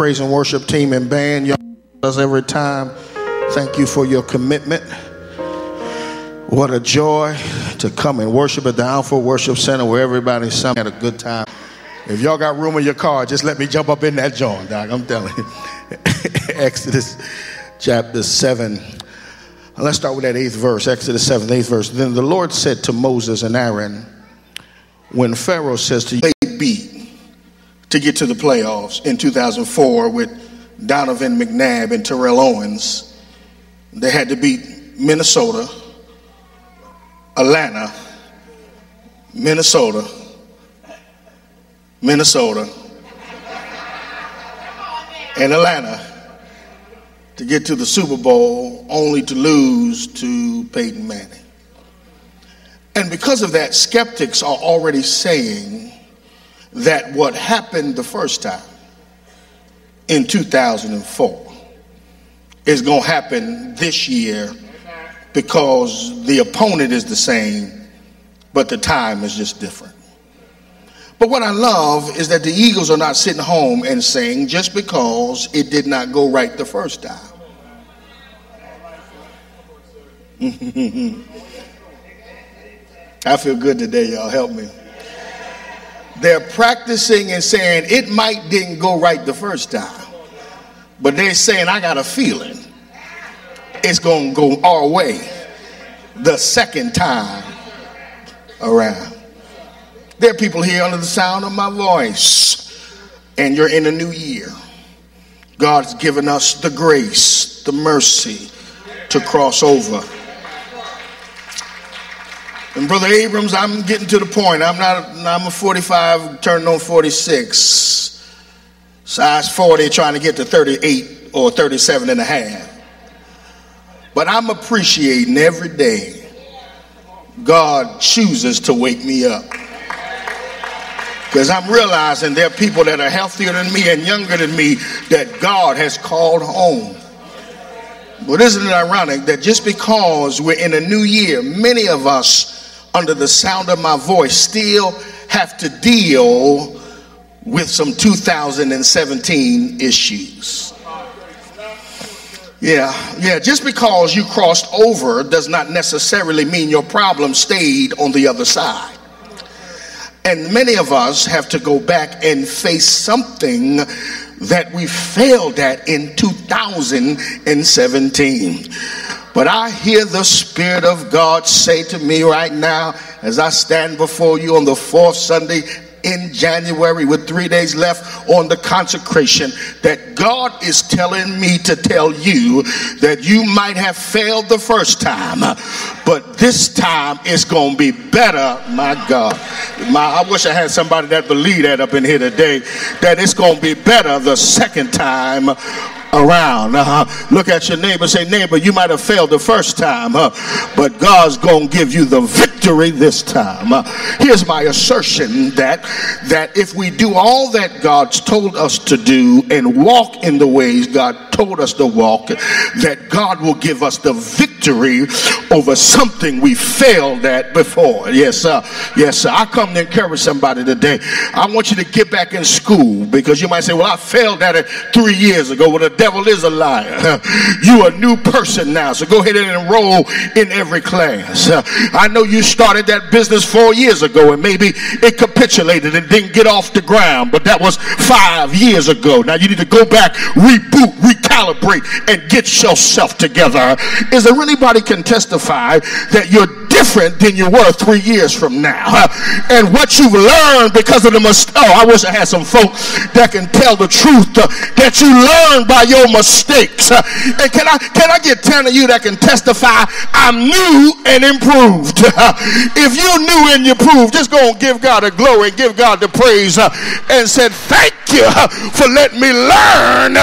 praise and worship team and band. Y'all does every time. Thank you for your commitment. What a joy to come and worship at the Alpha Worship Center where everybody's had a good time. If y'all got room in your car, just let me jump up in that joint, Doc. I'm telling you. Exodus chapter 7. Let's start with that 8th verse. Exodus 7, 8th verse. Then the Lord said to Moses and Aaron, when Pharaoh says to you, beat to get to the playoffs in 2004 with Donovan McNabb and Terrell Owens, they had to beat Minnesota, Atlanta, Minnesota, and Atlanta to get to the Super Bowl, only to lose to Peyton Manning. And because of that, skeptics are already saying that what happened the first time in 2004 is going to happen this year because the opponent is the same, but the time is just different. But what I love is that the Eagles are not sitting home and saying just because it did not go right the first time. I feel good today, y'all. Help me. They're practicing and saying it might didn't go right the first time, but they're saying I got a feeling it's going to go our way the second time around. There are people here under the sound of my voice, and you're in a new year. God's given us the grace, the mercy to cross over. And Brother Abrams, I'm getting to the point. I'm a 45, turning on 46. Size 40, trying to get to 38 or 37 and a half. But I'm appreciating every day God chooses to wake me up. Because I'm realizing there are people that are healthier than me and younger than me that God has called home. But isn't it ironic that just because we're in a new year, many of us under the sound of my voice still have to deal with some 2017 issues. Yeah, just because you crossed over does not necessarily mean your problem stayed on the other side. And many of us have to go back and face something that we failed at in 2017. But I hear the Spirit of God say to me right now, as I stand before you on the 4th Sunday in January with 3 days left on the consecration, that God is telling me to tell you that you might have failed the first time, but this time it's going to be better. My God, I wish I had somebody that believed that up in here today, that it's going to be better the second time around. Look at your neighbor, say, neighbor, you might have failed the first time, but God's gonna give you the victory this time. Here's my assertion that if we do all that God's told us to do and walk in the ways God told us to walk, that God will give us the victory over something we failed at before. Yes, sir. I come to encourage somebody today. I want you to get back in school, because you might say, well, I failed at it 3 years ago. Well, the devil is a liar. You a new person now, so go ahead and enroll in every class. I know you started that business 4 years ago and maybe it capitulated and didn't get off the ground, but that was 5 years ago. Now you need to go back, reboot, recalibrate, and get yourself together. Is there anybody can testify that you're different than you were 3 years from now? And what you've learned because of the I wish I had some folk that can tell the truth that you learned by your mistakes. And can I get 10 of you that can testify I'm new and improved? If you're new and you improved, just go and give God the glory, give God the praise, and said thank you for letting me learn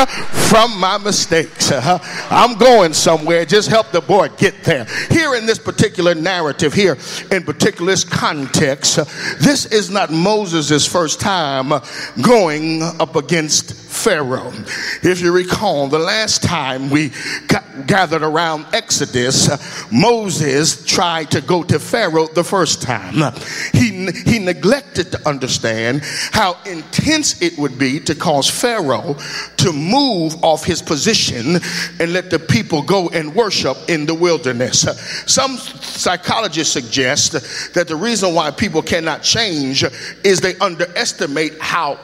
from my mistakes. I'm going somewhere. Just help the boy get there. Here in this particular narrative, here in particular context, this is not Moses' first time going up against Pharaoh. If you recall, the last time we gathered around Exodus, Moses tried to go to Pharaoh the first time. He neglected to understand how intense it would be to cause Pharaoh to move off his position and let the people go and worship in the wilderness. Some psychologists suggest that the reason why people cannot change is they underestimate how